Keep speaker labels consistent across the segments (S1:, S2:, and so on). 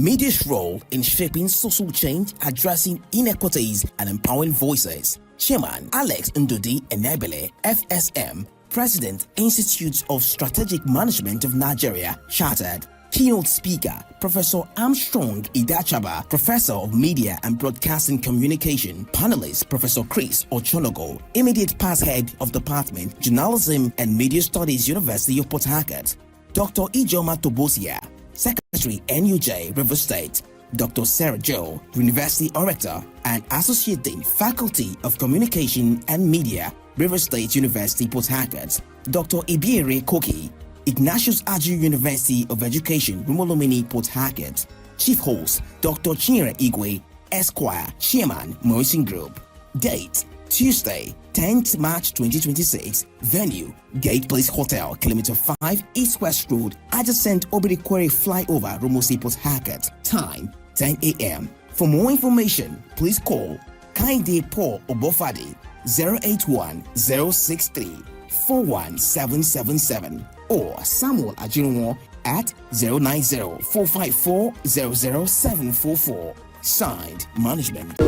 S1: Media's role in shaping social change, addressing inequities, and empowering voices. Chairman Alex Ndudi Enebele, FSM, President, Institute of Strategic Management of Nigeria, Chartered. Keynote speaker, Professor Armstrong Idachaba, Professor of Media and Broadcasting Communication. Panelist, Professor Chris Ochonogo, Immediate Past Head of Department, Journalism and Media Studies, University of Port Harcourt. Dr. Ijoma Tobosia, Secretary, NUJ, River State. Dr. Sarah Joe, University Orator and Associate Dean, Faculty of Communication and Media, River State University, Port Harcourt. Dr. Ibiere Koki, Ignatius Aju University of Education, Rumolomini, Port Harcourt. Chief Host, Dr. Chinyere Igwe, Esquire, Chairman, Morrison Group. Date, Tuesday, 10th March 2026. Venue, Gate Place Hotel, Kilometer 5, East West Road, adjacent Obirikwere Flyover, Rumosi, Port Harcourt. Time, 10 a.m. For more information, please call Kainde Paul Obofade 081 063 41777 or Samuel Ajinwo at 090 454 00744. Signed, Management.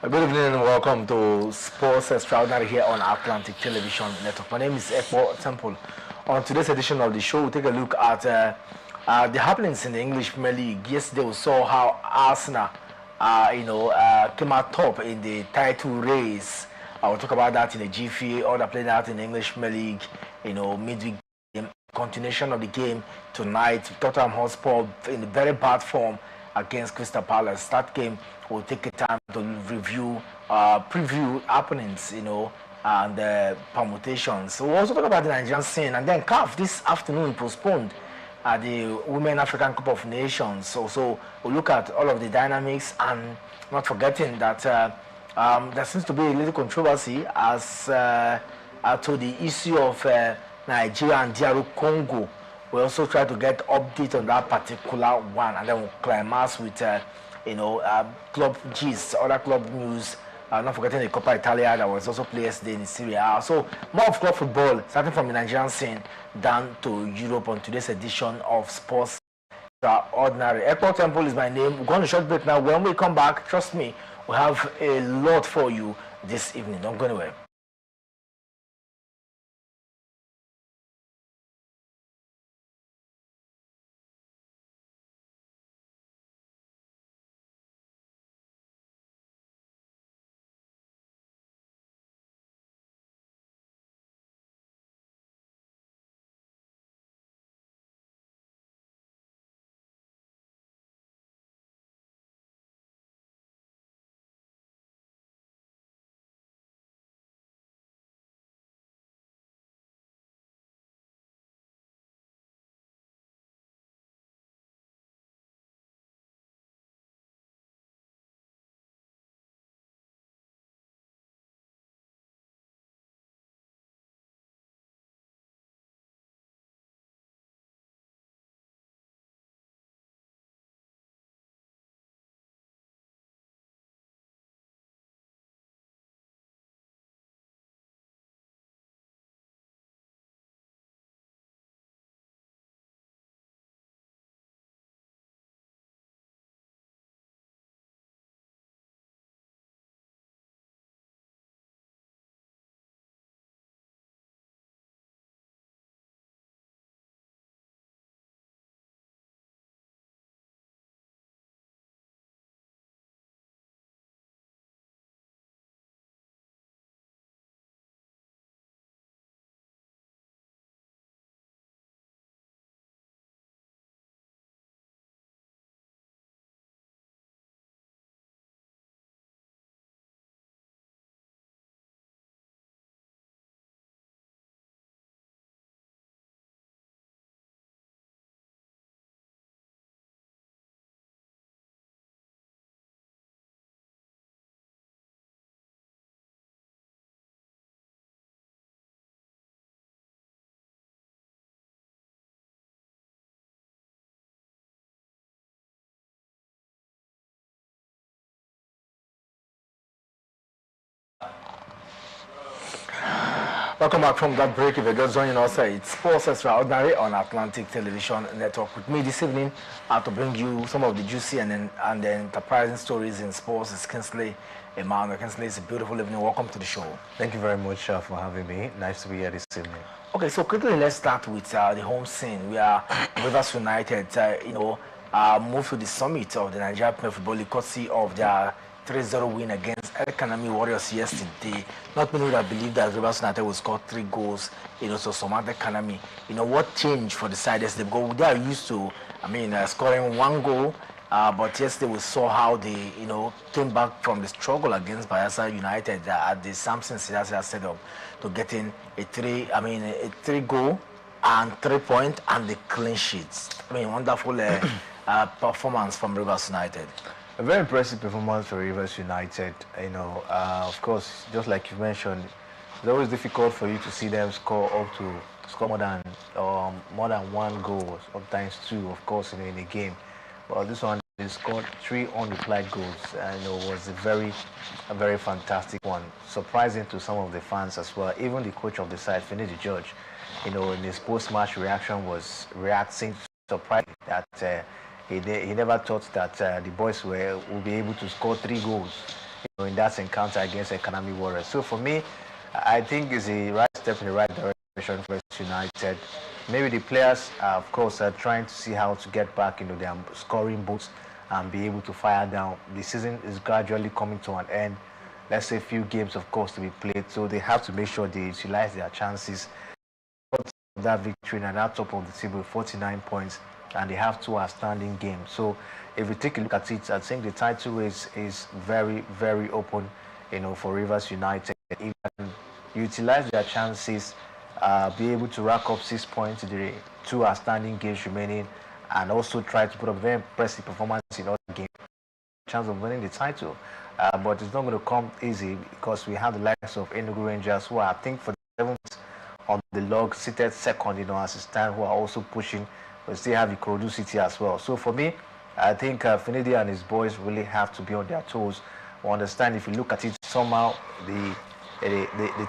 S2: Good evening and welcome to Sports Extraordinary here on Atlantic Television Network. My name is Ekpo Temple. On today's edition of the show, we'll take a look at the happenings in the English Premier League. Yesterday, we saw how Arsenal, came out top in the title race. I will talk about that in the GFA, all that playing out in the English Premier League, midweek game, continuation of the game tonight. Tottenham Hotspur in very bad form against Crystal Palace. That game will take a time to review, preview happenings, and permutations. So we'll also talk about the Nigerian scene, and then CAF this afternoon postponed the Women African Cup of Nations. So we'll look at all of the dynamics, and not forgetting that there seems to be a little controversy as to the issue of Nigeria and DR Congo. We also try to get update on that particular one, and then we'll climax with club gist, other club news. Not forgetting the Coppa Italia that was also played yesterday in Serie A. So more of club football, starting from the Nigerian scene down to Europe on today's edition of Sports Extraordinary. Ekpo Temple is my name. We're going to short break now. When we come back, trust me, we have a lot for you this evening. Don't go anywhere. Welcome back from that break. If you're just joining us, it's Sports Extraordinary on Atlantic Television Network. With me this evening to bring you some of the juicy and the enterprising stories in sports is Kingsley Emmanuel. Kingsley, it's a beautiful evening. Welcome to the show.
S3: Thank you very much for having me. Nice to be here this evening.
S2: Okay, so quickly let's start with the home scene. We are Rivers United, moved to the summit of the Nigeria Premier Football League courtesy of their 3-0 win against El Kanami Warriors yesterday. Not many would have believed that Rivers United would score 3 goals, to surmount El Kanami. What changed for the side yesterday? Because they are used to, scoring 1 goal, but yesterday we saw how they, came back from the struggle against Bayelsa United at the Samson Sidasia setup to getting a 3 goal and 3 point and the clean sheets. Wonderful performance from Rivers United.
S3: A very impressive performance for Rivers United. Of course, just like you mentioned, it's always difficult for you to see them score more than 1 goal, sometimes 2, of course, in a game. Well, this one they scored 3 unreplied goals, and it was a very fantastic one. Surprising to some of the fans as well. Even the coach of the side, Finidi George, in his post-match reaction was reacting surprised that. He never thought that the boys will be able to score 3 goals in that encounter against Economic Warriors. So for me, I think it's a right step in the right direction for United. Maybe the players, of course, are trying to see how to get back into their scoring boots and be able to fire down. The season is gradually coming to an end. Let's say a few games, of course, to be played. So they have to make sure they utilize their chances. That victory and at top of the table with 49 points, and they have two outstanding games. So if we take a look at it, I think the title race is very, very open, for Rivers United. If they can utilize their chances, be able to rack up 6 points in the two outstanding games remaining, and also try to put up a very impressive performance in other games, chance of winning the title. But it's not going to come easy because we have the likes of Enugu Rangers, who are, I think, for the 7th on the log, seated second, as it stands, who are also pushing. We still have Ikorodu City as well. So for me, I think Finidi and his boys really have to be on their toes. We understand if you look at it somehow, the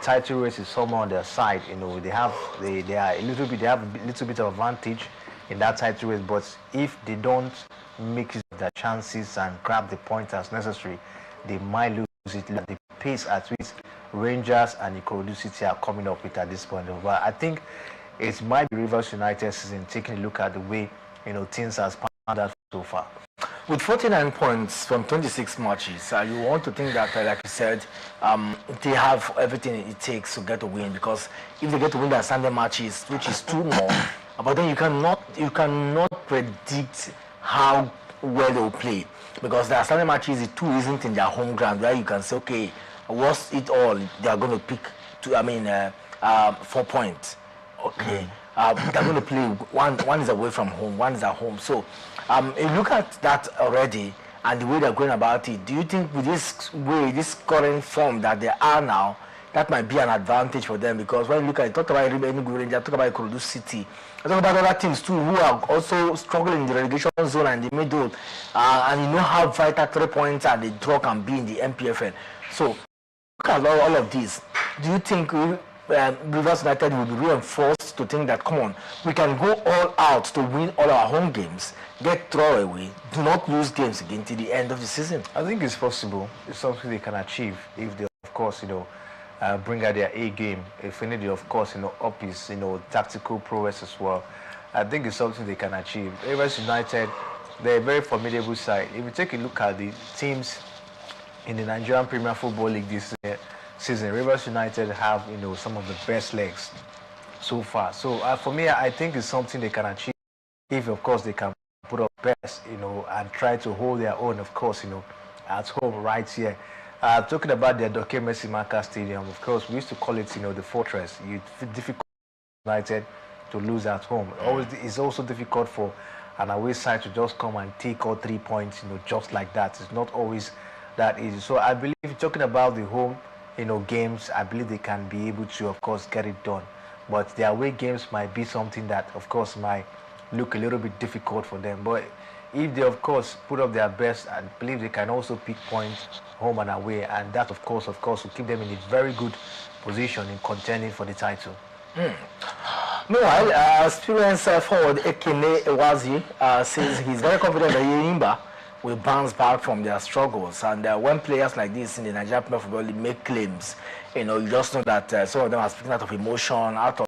S3: title race is somehow on their side. They have a little bit of advantage in that title race. But if they don't make use of their chances and grab the point as necessary, they might lose it. The pace at which Rangers and Ikorodu City are coming up with at this point. But I think it might be Rivers United season, taking a look at the way things has panned out so far.
S2: With 49 points from 26 matches, you want to think that, like you said, they have everything it takes to get a win. Because if they get to win their Sunday matches, which is two more, but then you cannot predict how well they will play, because their Sunday matches, it too isn't in their home ground where you can say, okay, worst it all, they are going to pick 4 points. Okay, they're going to play one is away from home, one is at home. So if you look at that already and the way they're going about it, do you think with this current form that they are now, that might be an advantage for them? Because when you look at it, talk about Enugu Rangers, talk about Ikorodu City, talk about other teams too who are also struggling in the relegation zone and the middle, and you know how vital 3 points and the draw can be in the MPFL. So look at all of these. Do you think Rivers United will be reinforced to think that, come on, we can go all out to win all our home games, get throwaway, do not lose games again till the end of the season?
S3: I think it's possible. It's something they can achieve if they, of course, bring out their A game. If they, of course, up his, tactical prowess as well. I think it's something they can achieve. Rivers United, they're a very formidable side. If you take a look at the teams in the Nigerian Premier Football League this season, Rivers United have, some of the best legs so far. So for me, I think it's something they can achieve if, of course, they can put up best, and try to hold their own, of course, at home right here. Talking about the Doke Messimaka Stadium, of course, we used to call it, the fortress. It's difficult for United to lose at home. It's also difficult for an away side to just come and take all 3 points, just like that. It's not always that easy. So I believe, talking about the home, games, I believe they can be able to, of course, get it done. But their away games might be something that, of course, might look a little bit difficult for them. But if they, of course, put up their best, I believe they can also pick points home and away, and that, of course, will keep them in a very good position in contending for the title.
S2: Meanwhile, experienced forward Ekene Ewazi says he's very confident that Yimba will bounce back from their struggles. And when players like this in the Nigerian Premier Football League make claims, you just know that some of them are speaking out of emotion, out of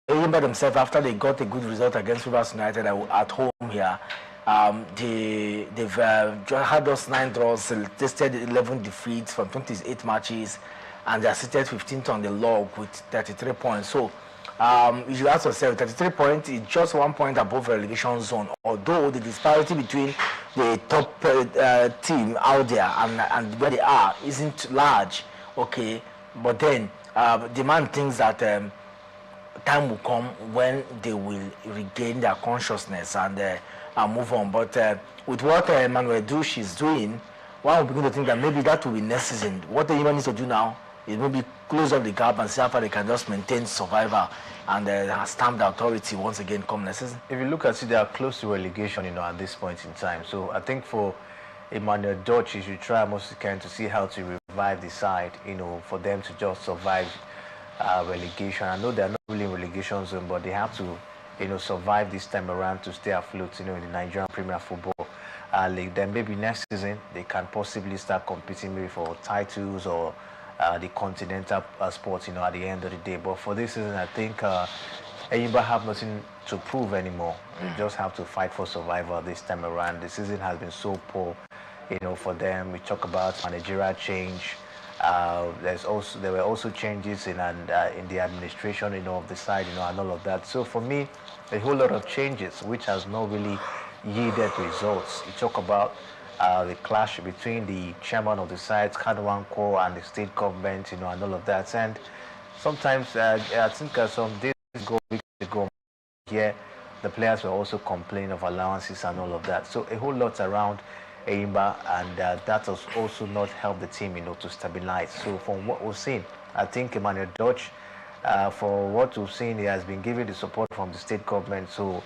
S2: Yimba themselves, after they got a good result against Rivers United at home here. They've had those 9 draws, tested 11 defeats from 28 matches, and they're seated 15th on the log with 33 points. So you should ask yourself, 33 points is just 1 point above relegation zone, although the disparity between the top team out there and where they are isn't large, okay? But then the man thinks that time will come when they will regain their consciousness and move on. But with what Emmanuel Douche is doing, one will begin to think that maybe that will be next season. What the human needs to do now is maybe close up the gap and see how far they can just maintain survival and stamp the authority once again come next season.
S3: If you look at it, they are close to relegation, at this point in time. So I think for Emmanuel Douche, he should try most he can to see how to revive the side, for them to just survive relegation. I know they're not really in relegation zone, but they have to, survive this time around to stay afloat, in the Nigerian Premier Football league, then maybe next season they can possibly start competing maybe for titles or the continental sports, at the end of the day. But for this season, I think Enyimba have nothing to prove anymore. They just have to fight for survival this time around. The season has been so poor, for them. We talk about managerial change. There were also changes in the administration, of the side, and all of that. So for me, a whole lot of changes, which has not really yielded results. You talk about the clash between the chairman of the site, Kadwanko, and the state government, and all of that. And sometimes I think some days ago, weeks ago, here, the players were also complaining of allowances and all of that. So a whole lot around Enyimba, and that has also not helped the team, to stabilize. So from what we've seen, I think Emmanuel Dutch, for what we've seen, he has been given the support from the state government. So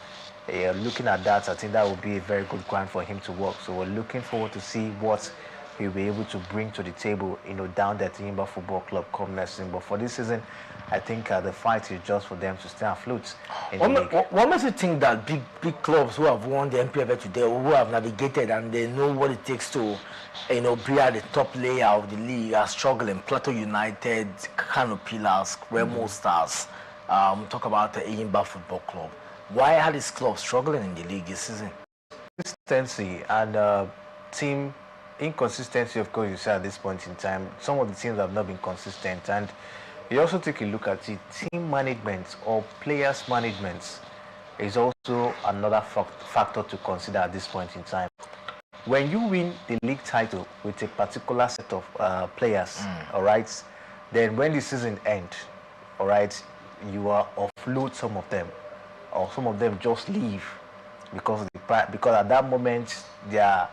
S3: looking at that, I think that would be a very good ground for him to work. So we're looking forward to see what he'll be able to bring to the table, down at Enyimba Football Club come next season. But for this season, I think the fight is just for them to stay afloat in the league.
S2: What makes you think that big clubs who have won the MPFL today, or who have navigated and they know what it takes to, be at the top layer of the league, are struggling? Plateau United, Kano Pillars, Remo Stars. Talk about the Enyimba Football Club. Why are these clubs struggling in the league this season?
S3: Consistency and team inconsistency, of course, you say at this point in time. Some of the teams have not been consistent, and you also take a look at it. Team management or players management is also another factor to consider at this point in time. When you win the league title with a particular set of players, all right, then when the season ends, all right, you are offload some of them, or some of them just leave because at that moment they are,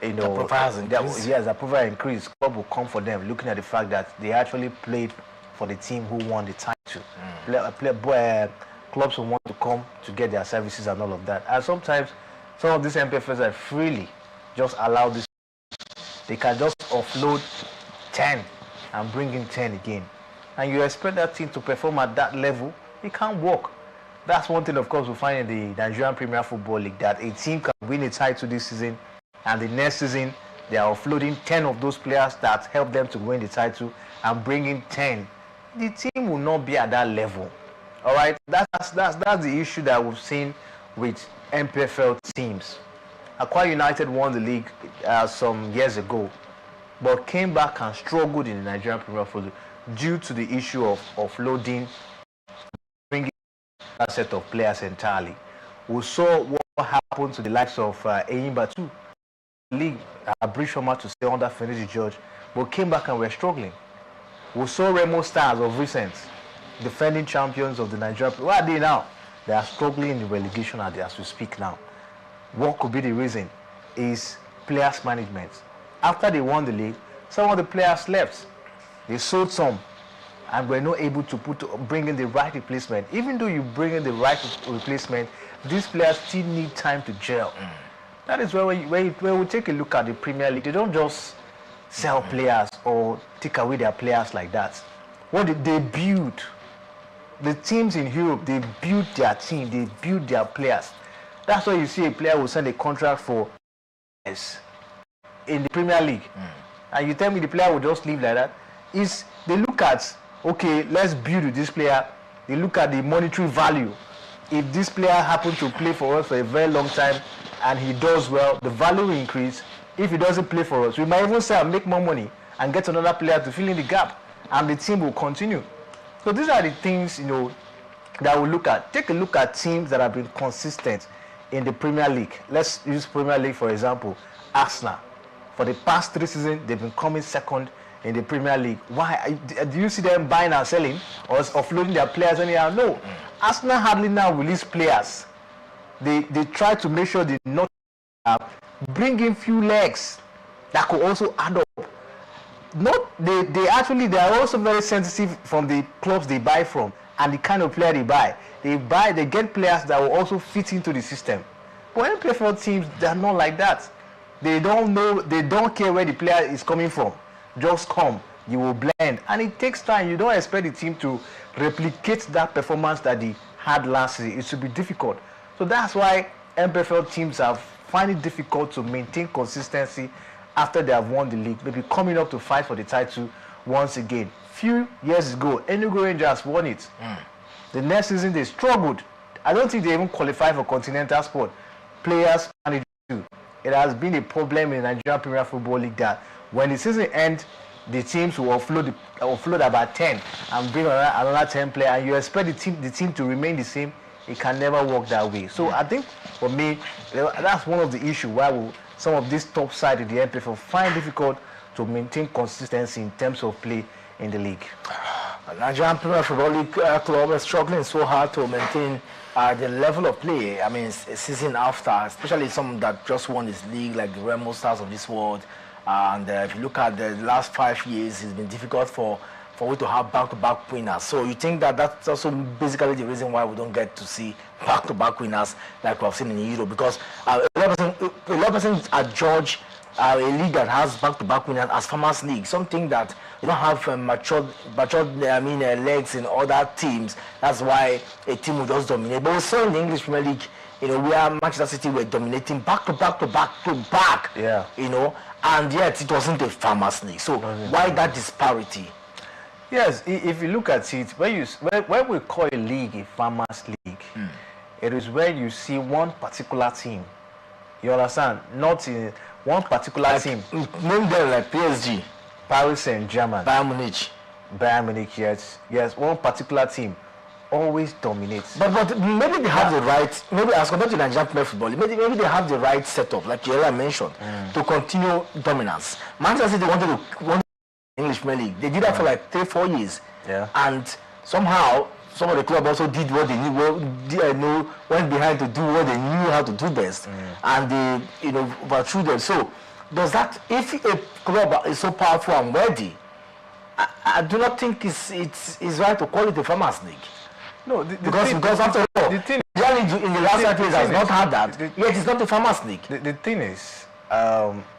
S2: the profile
S3: the profile increase. Club will come for them, looking at the fact that they actually played for the team who won the title. Clubs will want to come to get their services and all of that. And sometimes some of these MPFs are freely just allow this. They can just offload 10 and bring in 10 again. And you expect that team to perform at that level, it can't work. That's one thing, of course, we find in the Nigerian Premier Football League, that a team can win a title this season, and the next season they are offloading 10 of those players that help them to win the title and bring in 10. The team will not be at that level. All right, that's the issue that we've seen with MPFL teams. Akwa United won the league some years ago, but came back and struggled in the Nigerian Premier Football League due to the issue of offloading, bringing that set of players entirely. We saw what happened to the likes of Enyimba too. League Brishoma to stay under Finidi George, but came back and were struggling. We saw Remo Stars of recent, defending champions of the Nigerian. Where are they now? They are struggling in the relegation as we speak now. What could be the reason? Is players management. After they won the league, some of the players left. They sold some and were not able to bring in the right replacement. Even though you bring in the right replacement, these players still need time to gel. That is where we take a look at the Premier League. They don't just sell players or take away their players like that. What did they build? The teams in Europe, they build their team, they build their players. That's why you see a player will sign a contract for years in the Premier League. And you tell me the player will just leave like that? They look at, okay, let's build with this player. They look at the monetary value. If this player happens to play for us for a very long time and he does well, the value will increase. If he doesn't play for us, we might even sell and make more money and get another player to fill in the gap, and the team will continue. So these are the things, that we look at. Take a look at teams that have been consistent in the Premier League. Let's use Premier League for example. Arsenal. For the past 3 seasons, they've been coming second in the Premier League. Why? Do you see them buying and selling or offloading their players anyhow? No. Arsenal hardly now release players. They try to make sure they not bring in few legs that could also add up. They are also very sensitive from the clubs they buy from and the kind of player they buy. They get players that will also fit into the system. But MPFL teams, they are not like that. They don't care where the player is coming from. Just come, you will blend, and it takes time. You don't expect the team to replicate that performance that they had last season. It should be difficult. So that's why MPFL teams have find it difficult to maintain consistency after they have won the league, maybe coming up to fight for the title once again. Few years ago, Enugu Rangers won it. The next season they struggled. I don't think they even qualified for continental sport. Players managed to. It has been a problem in the Nigerian Premier Football League that when the season ends, the teams will offload about 10 and bring another 10 players, and you expect the team to remain the same. It can never work that way. So I think for me, that's one of the issues why some of these top sides in the NPFL find it difficult to maintain consistency in terms of play in the league.
S2: Nigerian Premier Football League club is struggling so hard to maintain the level of play. I mean, a season after, especially some that just won this league, like the Remo Stars of this world. And if you look at the last 5 years, it's been difficult for we to have back-to-back winners. So you think that that's also basically the reason why we don't get to see back-to-back winners like we've seen in Europe, because a lot of persons judge a league that has back-to-back winners as Farmers League, something that you don't have matured legs in other teams. That's why a team will just dominate. But we saw in the English Premier League, where Manchester City were dominating back-to-back.
S3: Yeah.
S2: And yet it wasn't a Farmers League. So why that disparity?
S3: Yes, if you look at it, when we call a league a Farmers League, it is where you see one particular team. You understand? Not in one particular team.
S2: Name them like PSG,
S3: Paris Saint-Germain,
S2: Bayern Munich,
S3: yes, one particular team always dominates.
S2: But maybe they have the right, maybe as compared to Nigerian Premier Football, maybe they have the right setup, like you earlier mentioned, to continue dominance. Manchester City wanted the English Premier League. They did that for like 3-4 years.
S3: Yeah.
S2: And somehow some of the club also did what they knew, went behind to do what they knew how to do best, and they overthrew them. So does that, if a club is so powerful and worthy, I do not think it's right to call it a Farmers League.
S3: No,
S2: because after all, the thing in the last 5 years has not had that. Yet it's not a Farmers League.
S3: The thing is,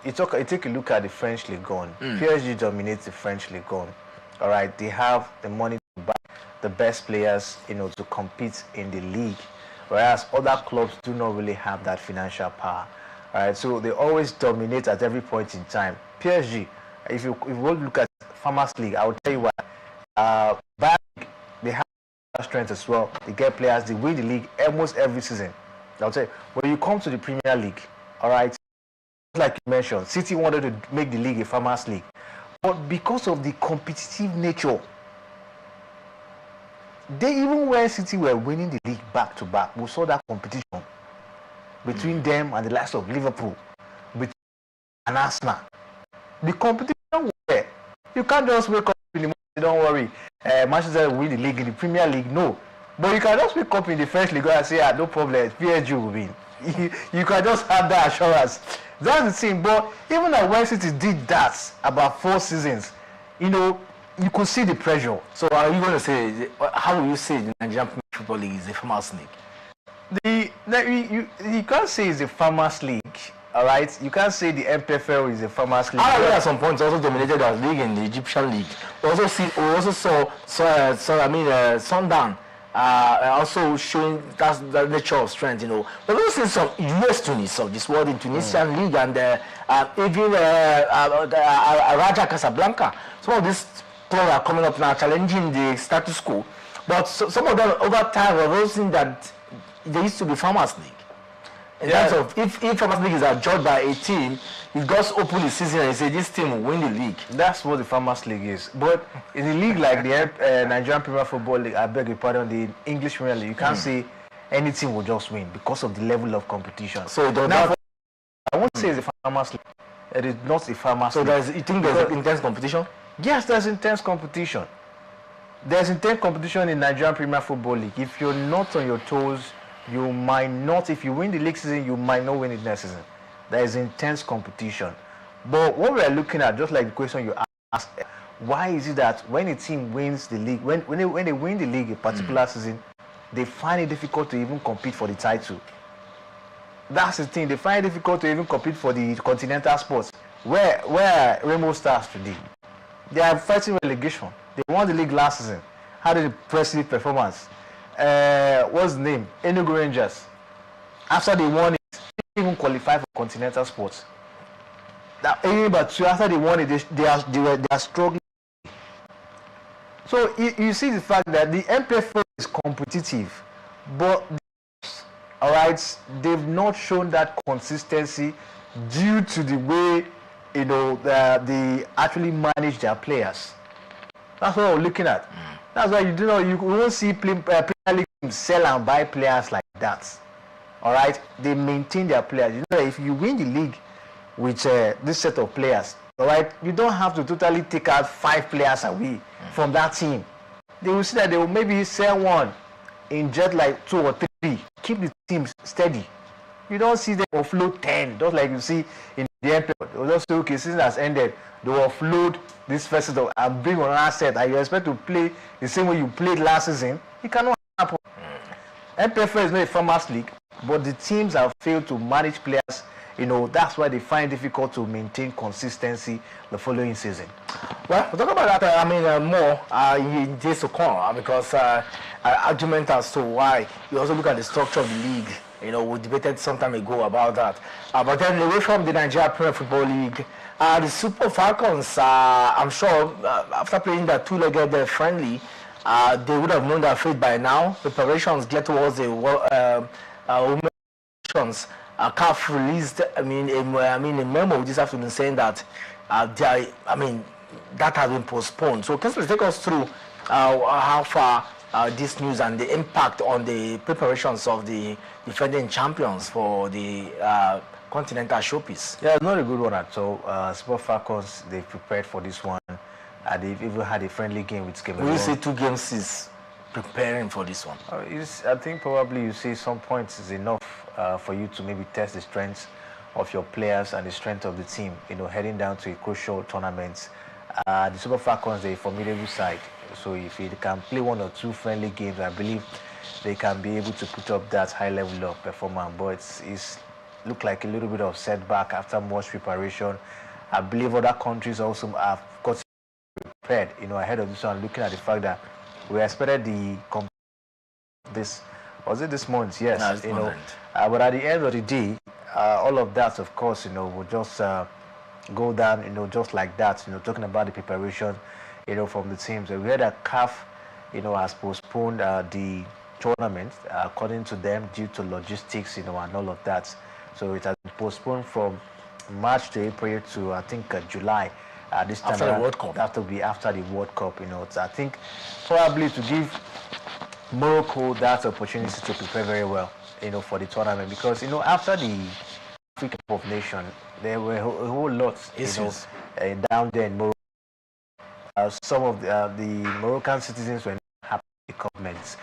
S3: you take a look at the French Ligue 1. PSG dominates the French Ligue 1. All right, they have the money to buy the best players, to compete in the league, whereas other clubs do not really have that financial power. All right, so they always dominate at every point in time. PSG, if you look at Farmers League, I will tell you what. They have strength as well. They get players. They win the league almost every season. I'll tell you, when you come to the Premier League, all right, like you mentioned, City wanted to make the league a Farmers League, but because of the competitive nature, even when City were winning the league back to back, we saw that competition between them and the likes of Liverpool, between and Arsenal. The competition was there. You can't just wake up in the morning, don't worry, Manchester will win the league in the Premier League. No, but you can just wake up in the French League and say, no problem, PSG will win. You can just have that assurance. That's the thing. But even when City did that about 4 seasons, you could see the pressure.
S2: So are you going to say, how will you say the Nigerian Football League is a Farmers League?
S3: You can't say it's a Farmers League, all right? You can't say the MPFL is a Farmers League.
S2: At some points also dominated our league in the Egyptian league. We also saw Sundown also showing that nature of strength, We've also seen some US Tunis of this world in Tunisian league, and even Raja Casablanca. Some of these players are coming up now challenging the status quo. But some of them over time have also seen that there used to be Farmers League. In terms of if Farmers League is judged by a team, it goes open the season and you say this team will win the league.
S3: That's what the Farmers League is. But in a league like the Nigerian Premier Football League, I beg your pardon, the English Premier League, you can't say any team will just win because of the level of competition.
S2: So
S3: I won't say it's a Farmers League. It is not a Farmers League.
S2: So you think there's intense competition?
S3: Yes, there's intense competition. There's intense competition in Nigerian Premier Football League. If you're not on your toes, you might not. If you win the league season, you might not win it next season. There is intense competition. But what we're looking at, just like the question you asked, why is it that when a team wins the league, when they win the league a particular season, they find it difficult to even compete for the title? That's the thing. They find it difficult to even compete for the continental sports. Where are Remo Stars today? They are fighting relegation. They won the league last season. Had an impressive performance. What's the name? Enugu Rangers. After they won it, even qualify for continental sports. That but two after they won it, they are struggling. So you see the fact that the MPFL is competitive, but all right, they've not shown that consistency due to the way they actually manage their players. That's what we're looking at. That's why you won't see Premier League teams sell and buy players like that. All right, they maintain their players. You know, if you win the league with this set of players, all right, you don't have to totally take out 5 players away from that team. They will see that they will maybe sell one, inject like 2 or 3, keep the team steady. You don't see them offload 10, just like you see in the NPL. They will just say, okay, season has ended. They will offload this first set and bring on an asset, and you expect to play the same way you played last season. It cannot happen. NPFL is not a farmers league, but the teams have failed to manage players. You know, that's why they find it difficult to maintain consistency the following season.
S2: Well, we'll talk about that, more in days to come, because argument as to why you also look at the structure of the league. You know, we debated some time ago about that. But then away from the Nigeria Premier Football League, the Super Falcons, I'm sure after playing that 2-legged friendly, they would have known their fate by now. Preparations get towards the women's CAF released, a memo this afternoon saying that that has been postponed. So, can you take us through how far this news and the impact on the preparations of the defending champions for the continental showpiece?
S3: Yeah, it's not a good one at all. Super Falcons, they've prepared for this one. They've even had a friendly game with Cameroon.
S2: Will you say 2 games is preparing for this one?
S3: I think probably you say some points is enough for you to maybe test the strengths of your players and the strength of the team, you know, heading down to a crucial tournament. The Super Falcons, they're a formidable side. So if they can play 1 or 2 friendly games, I believe they can be able to put up that high level of performance. But it's looked like a little bit of setback after much preparation. I believe other countries also have got prepared, you know, ahead of this one, looking at the fact that we expected this month, yes,
S2: you know,
S3: but at the end of the day, all of that, of course, you know, will just go down, you know, just like that, you know, talking about the preparation, you know, from the teams. We heard that CAF, you know, has postponed the tournament, according to them, due to logistics, you know, and all of that. So it has been postponed from March to April to, I think, July. This time
S2: after the World Cup.
S3: That will be after the World Cup, you know. So I think probably to give Morocco that opportunity to prepare very well, you know, for the tournament, because, you know, after the African Cup of Nations, there were a whole lot, you know, down there in Morocco. Some of the Moroccan citizens were not happy with the governments.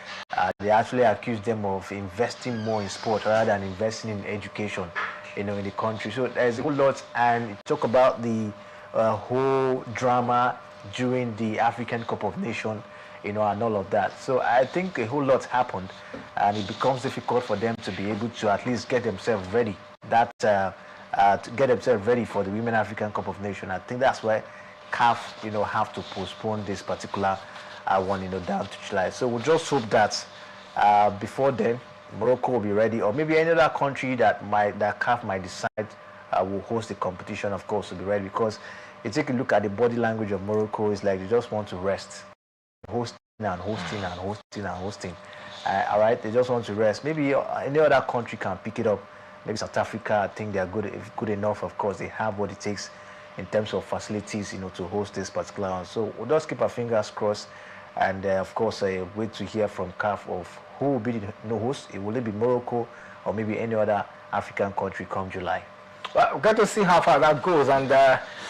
S3: They actually accused them of investing more in sport rather than investing in education, you know, in the country. So there's a whole lot, and talk about the whole drama during the African Cup of Nations, you know, and all of that. So I think a whole lot happened, and it becomes difficult for them to be able to at least get themselves ready. To get themselves ready for the Women African Cup of Nations. I think that's why CAF, you know, have to postpone this particular one, you know, down to July. So we'll just hope that before then, Morocco will be ready, or maybe any other country that CAF might decide will host the competition, of course, will be ready, because you take a look at the body language of Morocco, it's like they just want to rest. Hosting and hosting and hosting and hosting. All right, they just want to rest. Maybe any other country can pick it up. Maybe South Africa, I think they're good enough. Of course, they have what it takes in terms of facilities, you know, to host this particular one. So we'll just keep our fingers crossed, and of course, wait to hear from CAF of who will be the host. Will it be Morocco or maybe any other African country come July?
S2: Well, we've got to see how far that goes, and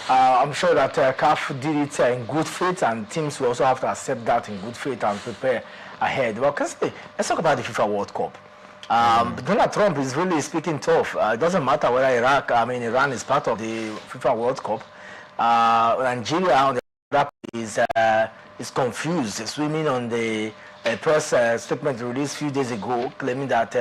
S2: I'm sure that CAF did it in good faith, and teams will also have to accept that in good faith and prepare ahead. Well, let's talk about the FIFA World Cup. Donald Trump is really speaking tough. It doesn't matter whether Iran is part of the FIFA World Cup. Nigeria, on the other is confused, swimming on the press statement released a few days ago, claiming that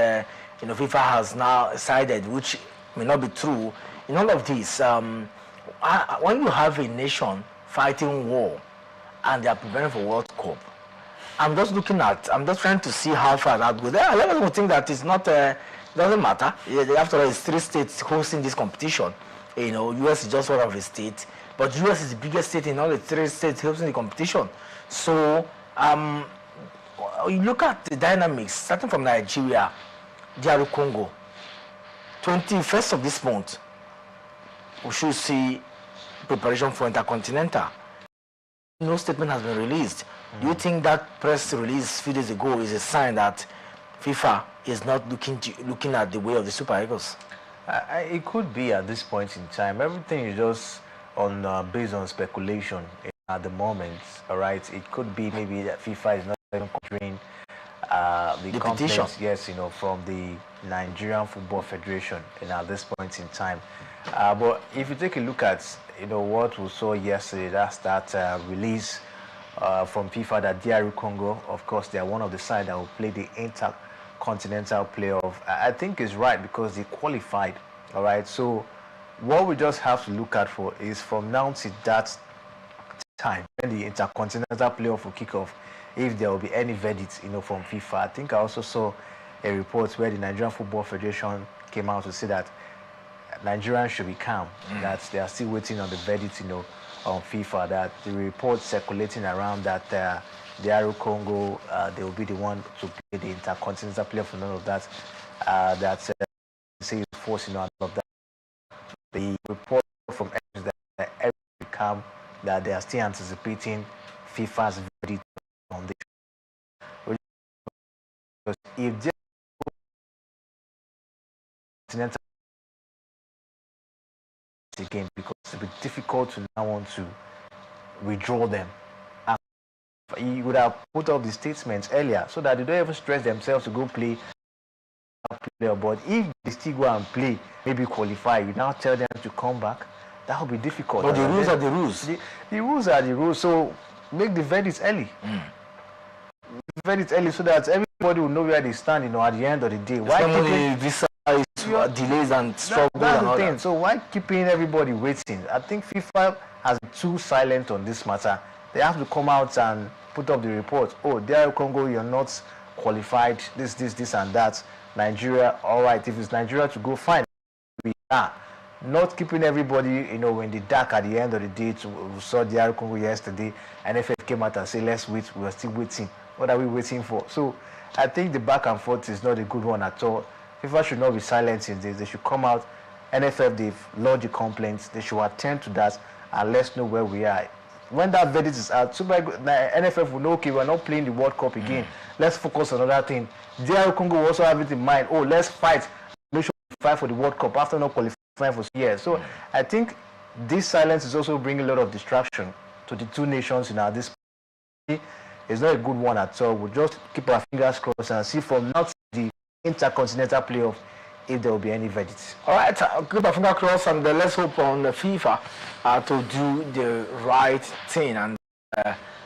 S2: FIFA has now decided, which may not be true. In all of this, when you have a nation fighting war and they are preparing for World Cup, I'm just trying to see how far that goes. There are a lot of people think that it's not, doesn't matter. After all, it's 3 states hosting this competition. You know, US is just one of the states, but US is the biggest state in all the 3 states hosting the competition. So, you look at the dynamics, starting from Nigeria, DR Congo, 21st of this month, we should see preparation for Intercontinental. No statement has been released. Do you think that press release a few days ago is a sign that FIFA is not looking at the way of the Super Eagles?
S3: It could be at this point in time. Everything is just on based on speculation at the moment. All right, it could be maybe that FIFA is not even considering the complaints, yes, you know, from the Nigerian Football Federation, at this point in time. But if you take a look at, what we saw yesterday, that's that release from FIFA that DR Congo, of course, they are one of the sides that will play the Intercontinental playoff. I think is right because they qualified. All right, so what we just have to look at for is from now to that time when the Intercontinental playoff will kick off, if there will be any verdict, from FIFA. I think I also saw a report where the Nigerian Football Federation came out to say that Nigerians should be calm, that they are still waiting on the verdict, on FIFA, that the report circulating around that DR Congo, they will be the one to play the Intercontinental playoff and all of that, say is forcing all of that. The report from that every calm, that they are still anticipating FIFA's verdict on this. Because if they Continental again, because it will be difficult to now want to withdraw them. He would have put up the statements earlier so that they don't even stress themselves to go play. But if they still go and play, maybe qualify, you now tell them to come back, that will be difficult.
S2: But the rules are the rules.
S3: The rules are the rules. So make the verdict early. Verdict early so that everybody will know where they stand, at the end of the day. Why keeping visa delays and struggles and all that? So why keeping everybody waiting? I think FIFA has been too silent on this matter. They have to come out and put up the report. Oh, DR Congo, you're not qualified, this and that. Nigeria, all right, if it's Nigeria to go, fine. We are not keeping everybody, in the dark at the end of the day. We saw DR Congo yesterday, and NFF came out and said, let's wait, we're still waiting. What are we waiting for? So I think the back and forth is not a good one at all. FIFA should not be silent in this. They should come out. NFF, they've lodged the complaints. They should attend to that and let's know where we are. When that verdict is out, NFF will know, okay, we're not playing the World Cup again. Let's focus on another thing. DR Congo will also have it in mind. Oh, let's fight. Make sure we fight for the World Cup after not qualifying for years. So I think this silence is also bringing a lot of distraction to the two nations in this. It's not a good one at all. We'll just keep our fingers crossed and see from now to the Intercontinental playoff if there will be any verdict.
S2: All right, keep our fingers crossed and let's hope on the FIFA to do the right thing. And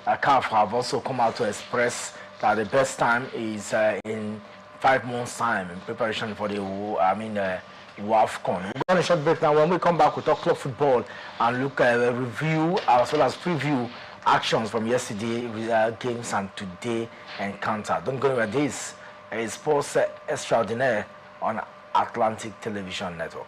S2: CAF have also come out to express that the best time is in 5 months' time in preparation for the WAFCON. We're going on a short break now. When we come back, we'll talk club football and look at a review as well as preview actions from yesterday games and today encounter. Don't go anywhere. This is Sports Extraordinaire on Atlantic Television Network.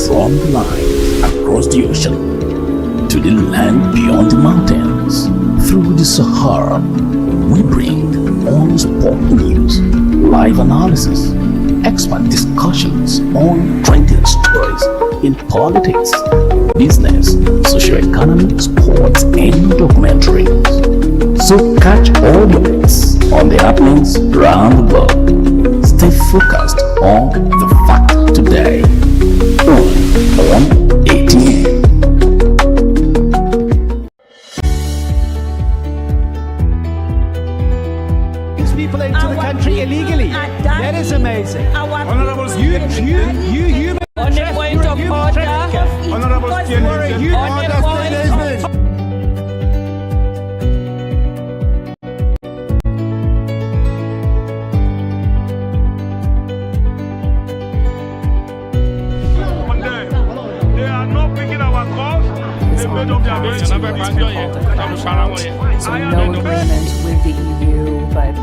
S1: From the line across the ocean to the land beyond the mountains, through the Sahara, we bring on sport news, live analysis, expert discussions on trending stories,
S4: in politics, business, socio-economic, sports, and documentaries. So catch all your hits on the happenings around the globe. Stay focused on the fact today. On 18.
S5: People into the country illegally. That is amazing.
S6: Honorable
S5: You
S7: on the point of order.
S6: Honorable They are not picking our calls. They made up their minds.
S7: So no agreement with the EU, but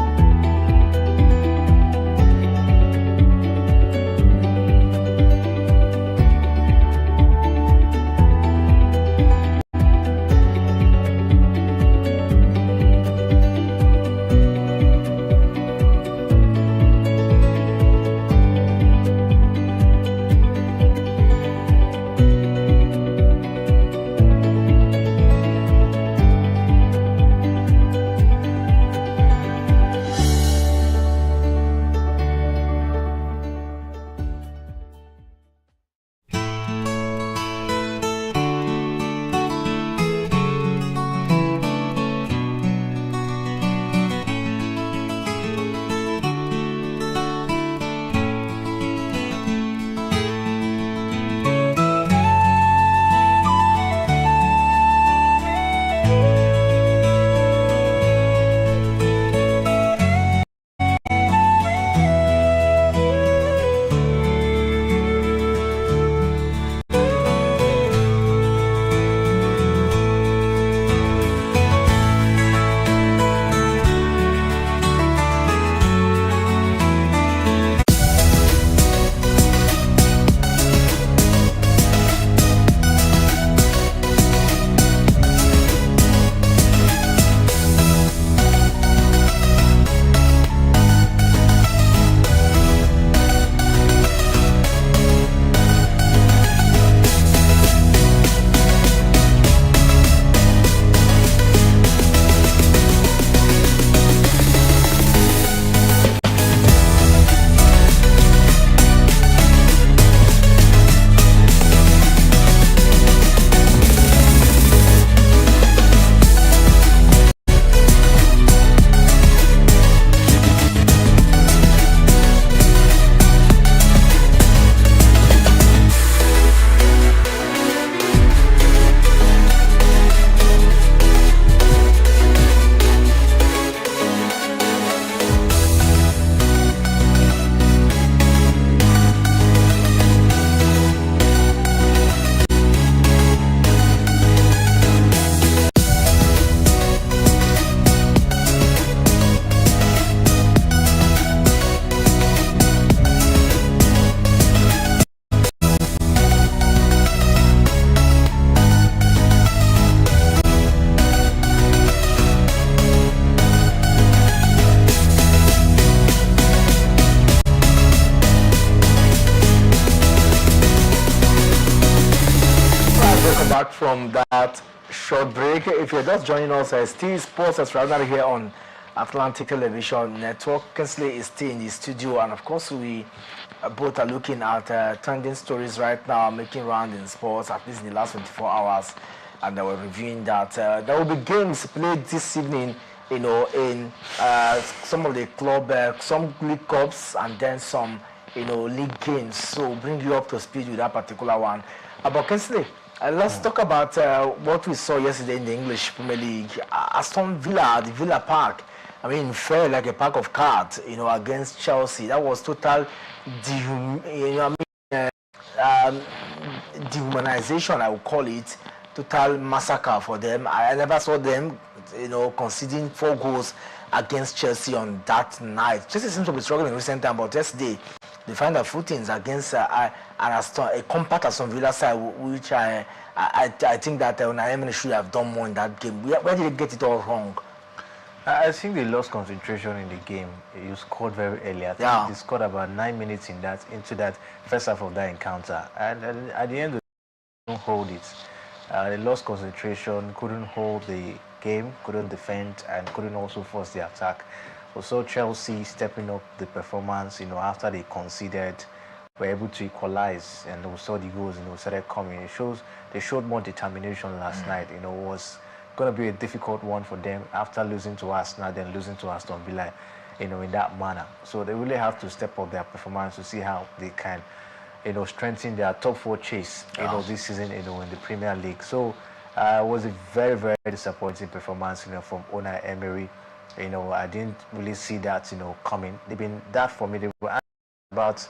S2: back from that short break. If you're just joining us, still Sports Extraordinary here on Atlantic Television Network. Kinsley is still in the studio, and of course we both are looking at trending stories right now, making round in sports, at least in the last 24 hours, and we're reviewing that. There will be games played this evening, you know, in some of the club, some league cups, and then some, you know, league games. So bring you up to speed with that particular one. But Kinsley, let's talk about what we saw yesterday in the English Premier League. Aston Villa at the Villa Park, I mean, felt like a pack of cards, you know, against Chelsea. That was total dehumanization, I would call it. Total massacre for them. I never saw them, you know, conceding 4 goals against Chelsea on that night. Chelsea seems to be struggling in recent time, but yesterday they find their footings against a compact Aston Villa side, which I think that Unai Emery should have done more in that game. Where did they get it all wrong?
S3: I think they lost concentration in the game. You scored very early. I think they scored about 9 minutes into that first half of that encounter, and at the end, they couldn't hold it. They lost concentration, couldn't hold the game, couldn't defend, and couldn't also force the attack. We saw Chelsea stepping up the performance. After they conceded, were able to equalize, and we saw the goals. Started coming. They showed more determination last night. It was going to be a difficult one for them after losing to Arsenal, then losing to Aston Villa, in that manner. So they really have to step up their performance to see how they can, strengthen their top 4 chase, this season, in the Premier League. So it was a very, very disappointing performance, from Unai Emery. I didn't really see that, coming. They've been that formidable. About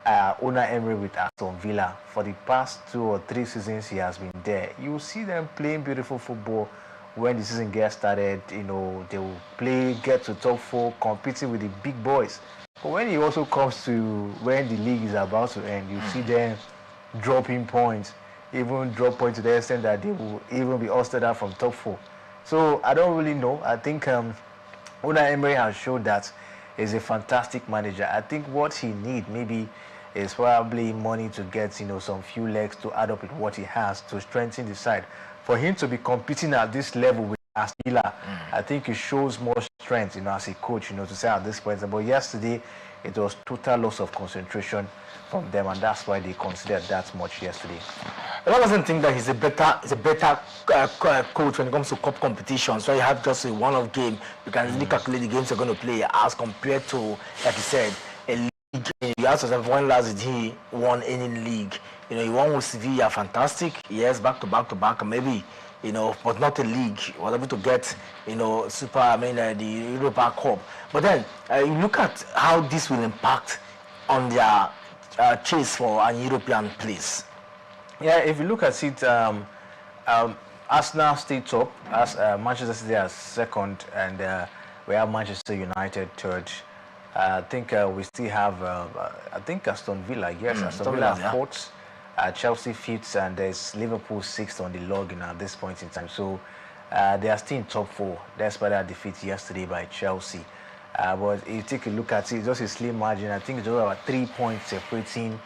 S3: Unai Emery with Aston Villa for the past 2 or 3 seasons he has been there. You see them playing beautiful football when the season gets started. They will play, get to top 4, competing with the big boys. But when it also comes to when the league is about to end, you see them dropping points, even drop points to the extent that they will even be ousted out from top 4. So I don't really know. I think Unai Emery has showed that he's a fantastic manager. I think what he needs maybe is probably money to get some few legs to add up with what he has to strengthen the side. For him to be competing at this level with Aston Villa, I think it shows more strength, as a coach, to say at this point. But yesterday, it was total loss of concentration from them, and that's why they considered that much yesterday.
S2: I doesn't think that he's a better coach when it comes to cup competition. So you have just a one-off game. You can really calculate the games you're going to play as compared to, like you said, a league. You ask yourself, when last did he won any league? He won with Sevilla, fantastic. Yes, back to back, maybe. But not a league. He was able to get, the Europa Cup. But then you look at how this will impact on their chase for an European place.
S3: Yeah, if you look at it, Arsenal stay top, as Manchester City are second, and we have Manchester United third. I think we still have, I think Aston Villa, yes, Aston Villa fourth, Chelsea fifth, and there's Liverpool sixth on the log at this point in time. So they are still in top 4, despite that defeat yesterday by Chelsea. But if you take a look at it, it's just a slim margin. I think it's just about 3 points separating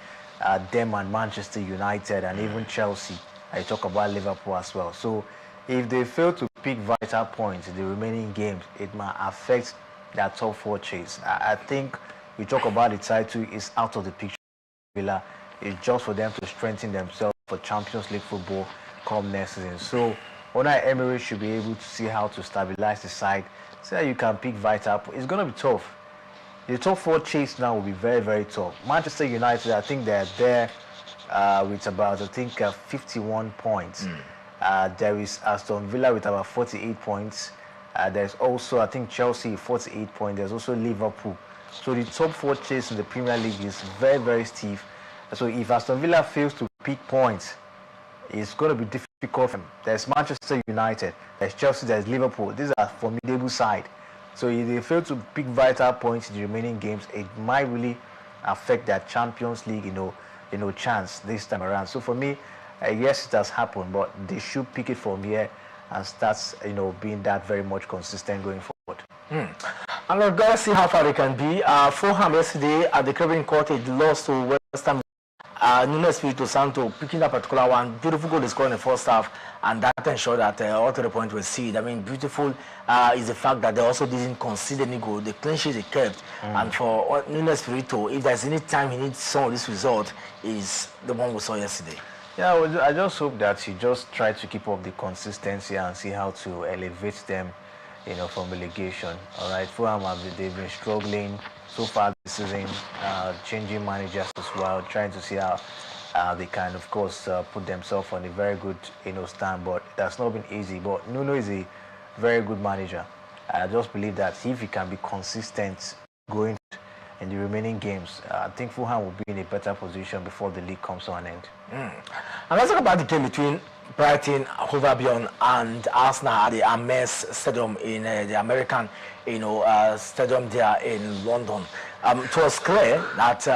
S3: them and Manchester United and even Chelsea. I talk about Liverpool as well. So if they fail to pick vital points in the remaining games, it might affect their top 4 chase. I think we talk about the title is out of the picture. Villa, it's just for them to strengthen themselves for Champions League football come next season. So Unai Emery should be able to see how to stabilize the side so that you can pick vital points. It's going to be tough. The top 4 chase now will be very, very tough. Manchester United, I think they're there with about, 51 points. There is Aston Villa with about 48 points. There's also, I think, Chelsea 48 points. There's also Liverpool. So the top 4 chase in the Premier League is very, very stiff. So if Aston Villa fails to pick points, it's going to be difficult for them. There's Manchester United, there's Chelsea, there's Liverpool. These are formidable side. So if they fail to pick vital points in the remaining games, it might really affect their Champions League, chance this time around. So for me, yes, it has happened, but they should pick it from here and start, being that very much consistent going forward.
S2: And we're going to see how far they can be. Fulham yesterday at the Caribbean Cottage lost to West Ham. Nuno Espirito Santo picking that particular one. Beautiful goal they scored in the first half, and that ensured that all 3 points were sealed. I mean, beautiful is the fact that they also didn't concede any goal. The clean sheet they kept. And for Nuno Espirito, if there's any time he needs some of this result, is the one we saw yesterday.
S3: Yeah, well, I just hope that he just tried to keep up the consistency and see how to elevate them, from relegation. All right, Fulham they've been struggling so far this season, changing managers as well, trying to see how they can, of course, put themselves on a very good, stand. But that's not been easy. But Nuno is a very good manager. I just believe that if he can be consistent going in the remaining games, I think Fulham will be in a better position before the league comes to an end.
S2: And let's talk about the game between Brighton, Hove Albion, and Arsenal at the Amex Stadium in the American, stadium there in London. It was clear that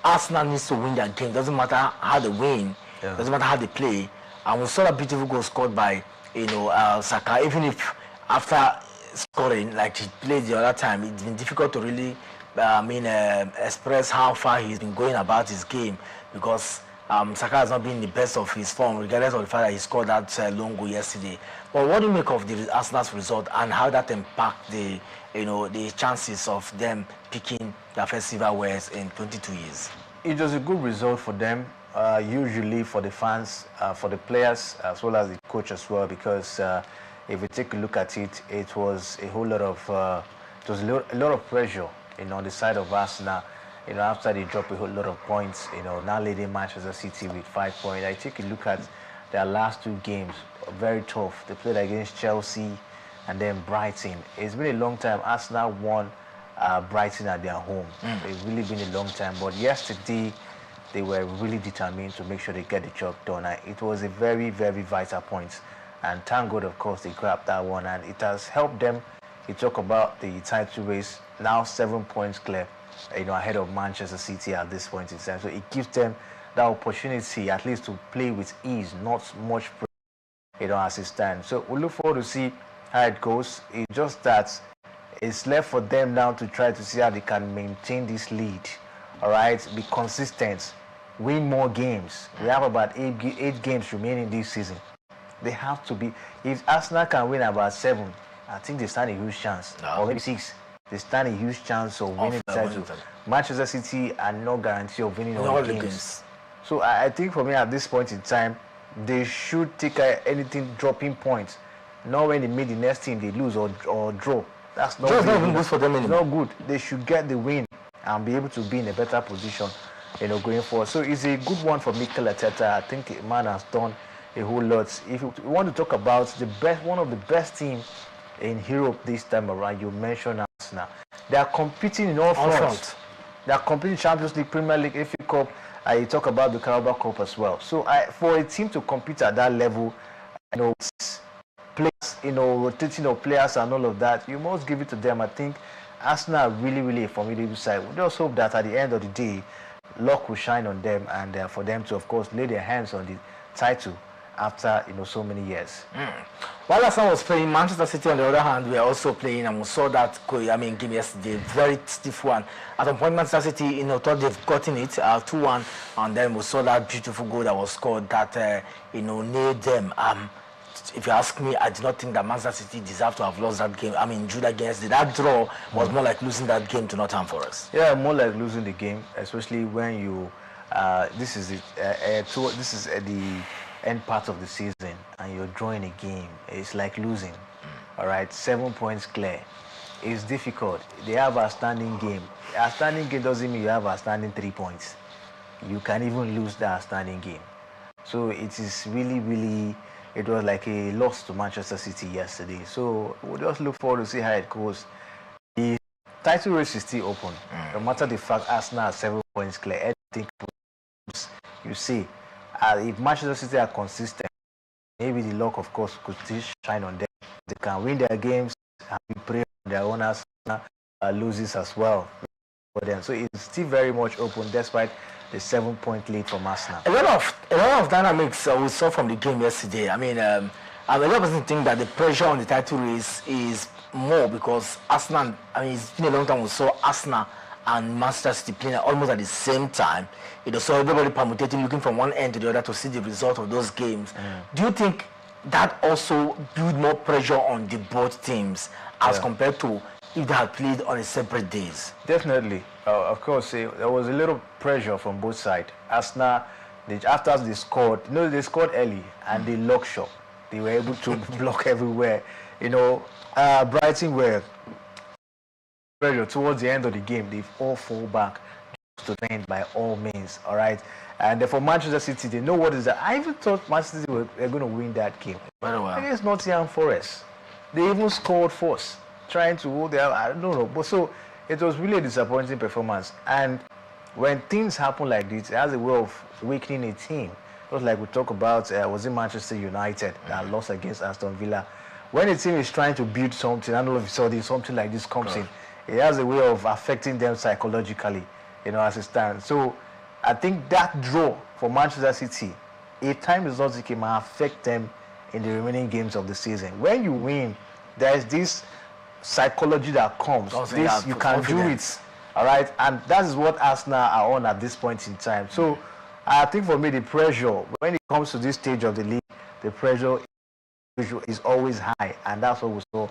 S2: Arsenal needs to win their game. Doesn't matter how they win, doesn't matter how they play. And we saw a beautiful goal scored by, Saka. Even if after scoring like he played the other time, it's been difficult to really, express how far he's been going about his game because Saka has not been in the best of his form, regardless of the fact that he scored that long goal yesterday. But what do you make of the Arsenal's result and how that impact the chances of them picking their first silverwares in 22 years?
S3: It was a good result for them, usually for the fans, for the players, as well as the coach as well, because if we take a look at it, it was a whole lot of, a lot of pressure, on the side of Arsenal. After they drop a whole lot of points, now leading Manchester City with 5 points. I take a look at their last 2 games, very tough. They played against Chelsea and then Brighton. It's been a long time. Arsenal won Brighton at their home. It's really been a long time. But yesterday, they were really determined to make sure they get the job done. And it was a very, very vital point. And thank God, of course, they grabbed that one. And it has helped them. You talk about the title race, now 7 points clear, ahead of Manchester City at this point in time. So it gives them that opportunity at least to play with ease, not much pressure, as it stands. So we look forward to see how it goes. It's just that it's left for them now to try to see how they can maintain this lead. All right, be consistent, win more games. We have about 8 games remaining this season. They have to be. If Arsenal can win about 7, I think they stand a huge chance, or maybe 6. They stand a huge chance of winning the title. Manchester City are no guarantee of winning all the games. So I think for me at this point in time, they should take anything dropping points. Not when they meet the next team, they lose or draw. That's not
S2: even good for them anymore.
S3: It's not good. They should get the win and be able to be in a better position, going forward. So it's a good one for Mikel Arteta. I think the man has done a whole lot. If you want to talk about one of the best teams in Europe this time around, you mentioned Arsenal. They are competing in all fronts. They are competing in Champions League, Premier League, FA Cup. You talk about the Carabao Cup as well. So for a team to compete at that level, players, rotating of players and all of that, you must give it to them. I think Arsenal are really, really a formidable side. We just hope that at the end of the day, luck will shine on them and for them to, of course, lay their hands on the title after so many years.
S2: While Arsenal was playing, Manchester City on the other hand were also playing, and we saw that game yesterday, very stiff one. At some point, Manchester City thought they've gotten it 2-1, and then we saw that beautiful goal that was scored that nailed them. If you ask me, I do not think that Manchester City deserved to have lost that game. Jude against that draw was more like losing that game to Nottingham Forest.
S3: Yeah, more like losing the game, especially when you this is the end part of the season and you're drawing a game. It's like losing. All right, 7 points clear. It's difficult. They have a standing game. A standing game doesn't mean you have a standing 3 points. You can even lose that standing game. So it is really, really, it was like a loss to Manchester City yesterday. So we'll just look forward to see how it goes. The title race is still open. No matter the fact Arsenal has 7 points clear, everything you see. If Manchester City are consistent, maybe the luck, of course, could still shine on them. They can win their games and we pray on their owners loses as well for them. So it's still very much open despite the 7-point lead from Arsenal.
S2: A lot of dynamics we saw from the game yesterday. A lot of people think that the pressure on the title race is more because Arsenal, it's been a long time we saw Arsenal and Manchester City playing almost at the same time. So everybody permutating, looking from one end to the other to see the result of those games. Do you think that also build more pressure on the both teams as compared to if they had played on a separate days?
S3: Definitely. Of course, there was a little pressure from both sides. Arsenal, after they scored, they scored early and they locked shop. They were able to block everywhere. Brighton were pressure towards the end of the game. They've all fall back to defend by all means. All right, and for Manchester City, they know what is that. I even thought Manchester City were going to win that game.
S2: Very well.
S3: Against Nottingham Forest, they even scored first, trying to hold their. I don't know, but so it was really a disappointing performance. And when things happen like this, it has a way of weakening a team. Just like we talk about, was it Manchester United that lost against Aston Villa? When a team is trying to build something, and all of a sudden something like this comes in, it has a way of affecting them psychologically, as it stands. So I think that draw for Manchester City, if time is not ticking, might affect them in the remaining games of the season. When you win, there is this psychology that comes.
S2: Also,
S3: This
S2: yeah,
S3: you can do
S2: confidence.
S3: it, all right, and that is what Arsenal are on at this point in time. So I think for me the pressure when it comes to this stage of the league, the pressure is always high, and that's what we saw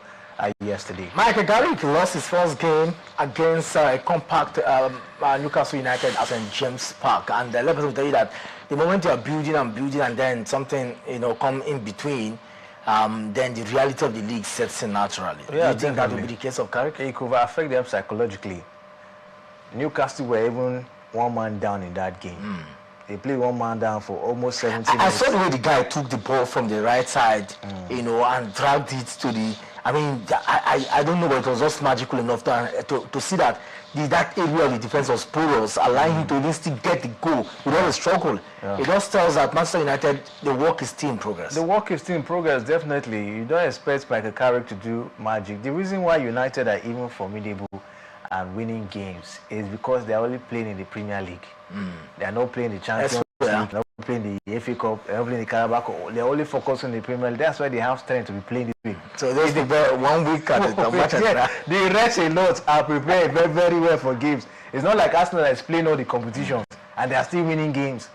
S3: yesterday.
S2: Michael Carrick lost his first game against a compact Newcastle United at St James Park, and let me tell you that the moment you are building and then something come in between, then the reality of the league sets in naturally.
S3: Yeah,
S2: Do you think that will
S3: definitely.
S2: be the case of Carrick?
S3: It could affect them psychologically. Newcastle were even one man down in that game. They played one man down for almost 70 minutes.
S2: I saw the way the guy took the ball from the right side, and dragged it to the. I mean, I don't know, but it was just magical enough to see that that area of the defense was porous, allowing him to even still get the goal without a struggle. It just tells that Manchester United, the work is still in progress.
S3: The work is still in progress, definitely. You don't expect Michael Carrick to do magic. The reason why United are even formidable and winning games is because they are only playing in the Premier League. They are not playing the Champions League, they are not playing the FA Cup, they are not playing the Carabao Cup. They are only focused on the Premier League. That's why they have strength to be playing this week.
S2: So they prepare 1 week at a match.
S3: They rest a lot, are prepared very, very well for games. It's not like Arsenal that is playing all the competitions and they are still winning games.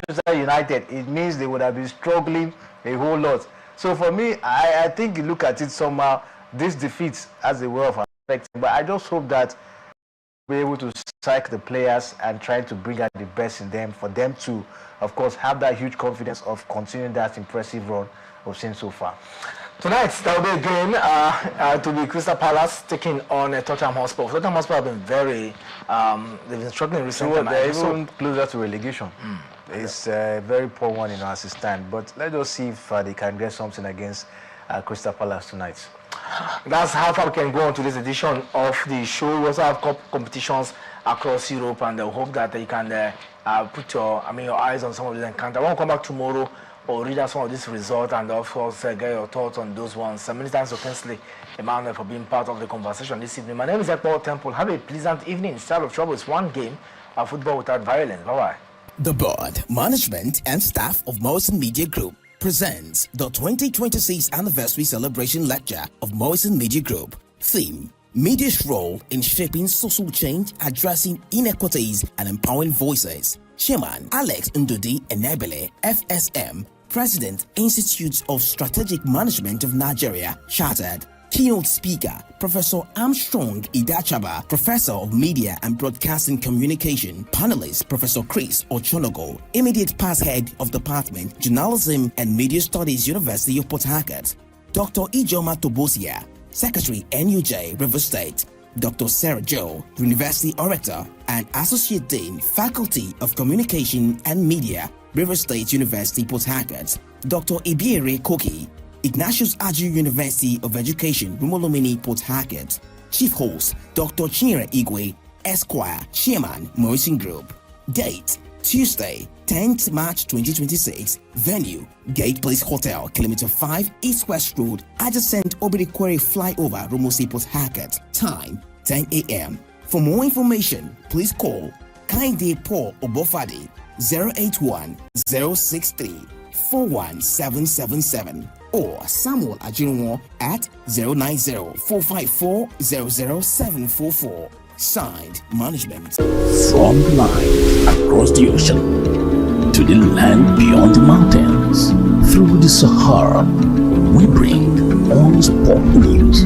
S3: Manchester United, it means they would have been struggling a whole lot. So for me, I think you look at it somehow, this defeat as a way of affecting. But I just hope that we're able to strike the players and try to bring out the best in them, for them to, of course, have that huge confidence of continuing that impressive run we've seen so far.
S2: Tonight, there will be a game to be Crystal Palace taking on Tottenham Hotspur. Tottenham Hotspur have been very, they've been struggling recently.
S3: So they're even closer to relegation. It's a very poor one in our stand. But let's just see if they can get something against Crystal Palace tonight.
S2: That's how far we can go on to this edition of the show. We also have competitions across Europe, and I hope that you can put your eyes on some of these encounters. I want to come back tomorrow or read out some of these results, and of course get your thoughts on those ones. Many thanks to Kinsley Emmanuel for being part of the conversation this evening. My name is Ekpo Temple. Have a pleasant evening. Style of Trouble is one game of football without violence. Bye-bye.
S1: The board, management, and staff of Morrison Media Group presents the 2026 anniversary celebration lecture of Morrison Media Group. Theme: Media's role in shaping social change, addressing inequities, and empowering voices. Chairman Alex Ndodi Enabele, FSM, President, Institute of Strategic Management of Nigeria, Chartered. Keynote speaker, Professor Armstrong Idachaba, Professor of Media and Broadcasting Communication. Panelist, Professor Chris Ochonogo, Immediate Past Head of Department, Journalism and Media Studies, University of Port Harcourt. Dr. Ijoma Tobosia, Secretary, NUJ, River State. Dr. Sarah Joe, University Orator and Associate Dean, Faculty of Communication and Media, River State University, Port Harcourt. Dr. Ibiere Koki, Ignatius Aju University of Education, Rumolomini, Port Harcourt. Chief Host, Dr. Chinyere Igwe, Esquire, Chairman, Morrison Group. Date: Tuesday, 10th March 2026. Venue: Gate Place Hotel, Kilometer 5, East West Road, adjacent Obirikwere Flyover, Rumosi, Port Harcourt. Time: 10 a.m. For more information, please call Kainde Paul Obofade 081 063 41777 or Samuel Ajinwo at 090 454 00744. Signed, Management.
S4: From the line across the ocean to the land beyond the mountains, through the Sahara, we bring on sport news,